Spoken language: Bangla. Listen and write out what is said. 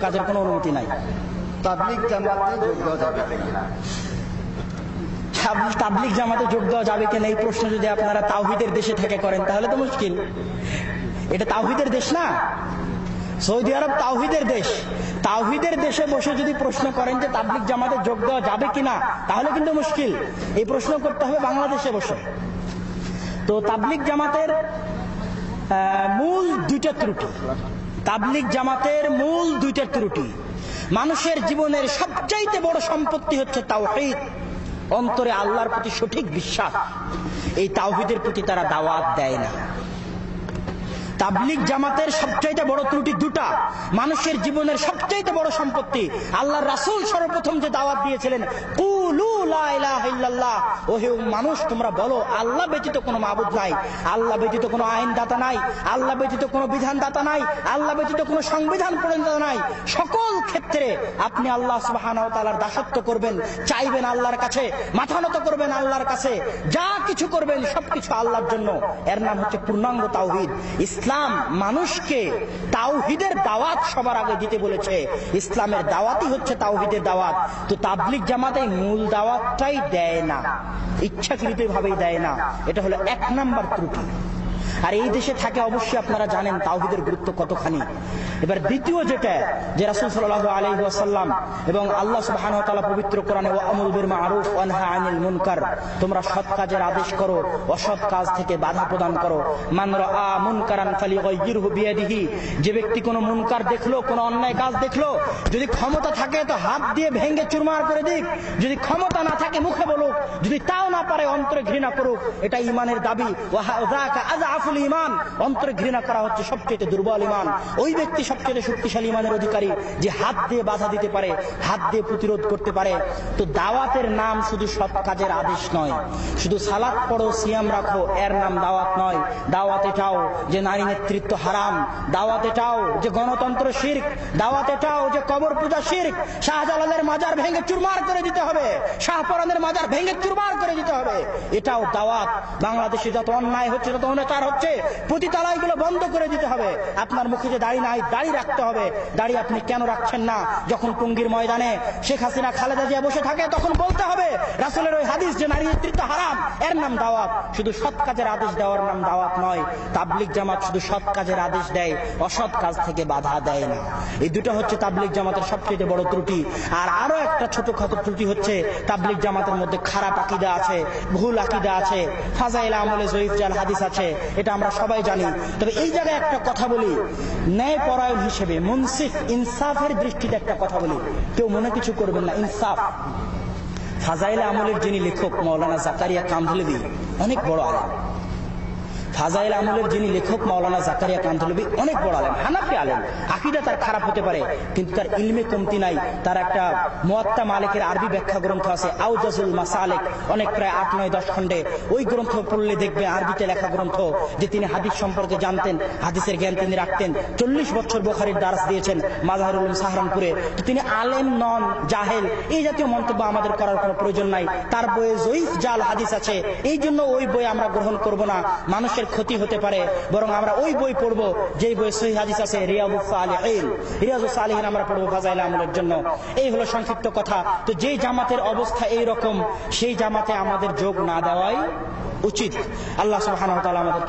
কাজের কোনো অনুমতি নাই। তাবলীগ জামাতে যোগ দেওয়া যাবে কিনা? তাবলীগ জামাতে যোগ দেওয়া যাবে কিনা এই প্রশ্ন যদি আপনারা তাওহীদের দেশে থেকে করেন তাহলে তো মুশকিল। এটা তাওহীদের দেশ না, সৌদি আরব তাওহীদের দেশ। তাওহীদের দেশে বসে যদি প্রশ্ন করেন যে তাবলীগ জামাতে যোগ দেওয়া যাবে কিনা তাহলে কিন্তু মুশকিল। এই প্রশ্ন করতে হবে বাংলাদেশে বসে। তো তাবলীগ জামাতের মূল দুইটা ত্রুটি, তাবলীগ জামাতের মূল দুইটা ত্রুটি। মানুষের জীবনের সবচাইতে বড় সম্পত্তি হচ্ছে তাওহীদ, অন্তরে আল্লাহর প্রতি সঠিক বিশ্বাস। এই তাওহীদের প্রতি তারা দাওয়াত দেয় না। তাবলীগ জামাতের সবচাইতে বড় ত্রুটি দুটা। মানুষের জীবনের সবচাইতে বড় সম্পত্তি, আল্লাহর রাসূল সর্বপ্রথম যে দাওয়াত দিয়েছিলেন, কুলু লা ইলাহা ইল্লাল্লাহ, ওহে মানুষ তোমরা বলো আল্লাহ ব্যতীত কোনো মাবুদ নাই, আল্লাহ ব্যতীত কোনো আইনদাতা নাই, আল্লাহ ব্যতীত কোনো বিধানদাতা নাই, আল্লাহ ব্যতীত কোনো সংবিধান প্রণেতা নাই। সকল ক্ষেত্রে আপনি আল্লাহ সুবহানাহু ওয়া তাআলার দাসত্ব করবেন, চাইবেন আল্লাহর কাছে, মাথা নত করবেন আল্লাহর কাছে, যা কিছু করবেন সবকিছু আল্লাহর জন্য। এর নাম হচ্ছে পূর্ণাঙ্গ তাওহীদ। ইসলাম মানুষকে তাওহীদের দাওয়াত সবার আগে দিতে বলেছে। ইসলামের দাওয়াতই হচ্ছে তাওহীদের দাওয়াত। তো তাবলীগ জামাত এই মূল দাওয়াতটাই দেয় না, ইচ্ছাকৃতভাবেই দেয় না। এটা হলো এক নাম্বার ত্রুটি। আর এই দেশে থাকে অবশ্যই আপনারা জানেন তাওহীদের গুরুত্ব কতখানি। এবার দ্বিতীয় যেটা, যে রাসূল সাল্লাল্লাহু আলাইহি ওয়াসাল্লাম এবং আল্লাহ সুবহানাহু ওয়া তাআলা পবিত্র কোরআনে ওয়া'মুরু বিল মা'রুফ ওয়া নাহা আনিল মুনকার, তোমরা সৎ কাজের আদেশ করো, অসৎ কাজ থেকে বাধা প্রদান করো। মান রাআ মুনকারান ফালিগাইয়িরহু বিয়াদিহি, যে ব্যক্তি কোনো মুনকার দেখলো, কোনো অন্যায় কাজ দেখলো, যদি ক্ষমতা থাকে তো হাত দিয়ে ভেঙে চুরমার করে দিক, যদি ক্ষমতা না থাকে মুখে বলুক, যদি তাও না পারে অন্তরে ঘৃণা করুক। এটা ঈমানের দাবি। ওয়া যাকা আযআফুল ঈমান, অন্তরে ঘৃণা করা হচ্ছে সবচেয়ে দুর্বল ঈমান। ওই ব্যক্তি সবচেয়ে শক্তিশালী ঈমানের অধিকারী যে হাত দিয়ে বাধা দিতে পারে, হাত দিয়ে প্রতিরোধ করতে পারে। তো দাওয়াতের নাম শুধু সৎ কাজের আদেশ নয়, শুধু সালাত পড়ো সিয়াম রাখো এর নাম দাওয়াত নয়। দাওয়াত এটাও যে নারী নেতৃত্ব হারাম, দাওয়াত এটাও যে গণতন্ত্র শিরক, দাওয়াত এটাও যে কবর পূজা শিরক। শাহজালালের মাজার ভেঙে চুরমার করে দিতে হবে, শাহপরানের মাজার ভেঙে চুরমার করে দিতে হবে, এটাও দাওয়াত। বাংলাদেশে যত অন্যায় হচ্ছে, যত অনাচার হচ্ছে, পতিতালয়গুলো বন্ধ করে দিতে হবে। আপনার মুখে যে দাড়ি নাই, দাড়ি রাখতে হবে। দাড়ি আপনি কেন রাখছেন না? যখন টঙ্গীর ময়দানে শেখ হাসিনা খালেদা জিয়া বসে থাকে তখন বলতে হবে রাসূলের ওই হাদিস যে নারী নেতৃত্ব হারাম, এর নাম দাওয়াত। শুধু সৎ কাজের আদেশ দেওয়ার নাম দাওয়াত নয়। তাবলীগ জামাত শুধু সৎ কাজের আদেশ দেয়, অসৎ কাজ থেকে বাধা দেয় না। এই দুটো হচ্ছে তাবলীগ জামাতের সবচেয়ে বড় ত্রুটি। আর আরো একটা ছোটখাটো ত্রুটি হচ্ছে তাবলীগ জামাতের মধ্যে খারাপ আকীদা আছে, ভুল আকীদা আছে, ফাজাইল আমলে জয়ীফ জাল হাদিস আছে, এটা আমরা সবাই জানি। তবে এই জায়গায় একটা কথা বলি, ন্যায় পরায়ণ হিসেবে, মুনসিফ ইনসাফের দৃষ্টিতে একটা কথা বলি, কেউ মনে কিছু করবেন না। ইনসাফ, ফাজাইল আমলের যিনি লেখক মাওলানা জাকারিয়া কান্ধলভি অনেক বড় আলেম। ফাজাইল আমলের যিনি লেখক মাওলানা জাকারিয়া কান্ধলভি অনেক বড় আলেম, হানাফি আলেম। আকীদা তার খারাপ হতে পারে কিন্তু তার ইলমে কমতি নাই। তার একটা মুয়াত্তা মালিকের আরবি ব্যাখ্যা গ্রন্থ আছে, আউজাজুল মাসালিক, অনেক প্রায় 8-9-10 খণ্ডে। ওই গ্রন্থ পড়লে দেখবে, আরবিতে লেখা গ্রন্থ, যে তিনি হাদিস সম্পর্কে জানতেন, হাদিসের জ্ঞান তিনি রাখতেন। 40 বছর বুখারীর দারস দিয়েছেন মাযহারুল উলুম সাহারানপুরে। তো তিনি আলেম নন, জাহেল, এই জাতীয় মন্তব্য আমাদের করার কোনো প্রয়োজন নাই। তার বইয়ে জয়ীফ জাল হাদিস আছে, এই জন্য ওই বই আমরা গ্রহণ করব না, মানুষের ক্ষতি হতে পারে। বরং আমরা ওই বই পড়বো যেই বই সহিহ হাদিস আছে, রিয়াদুস সালিহিন। রিয়াদুস সালিহিন আমরা পড়বো ফাজাইল আমলের জন্য। এই হলো সংক্ষিপ্ত কথা। তো যেই জামাতের অবস্থা এই রকম, সেই জামাতে আমাদের যোগ না দেওয়াই উচিত। আল্লাহ সুবহানাহু ওয়া তাআলা আমাদের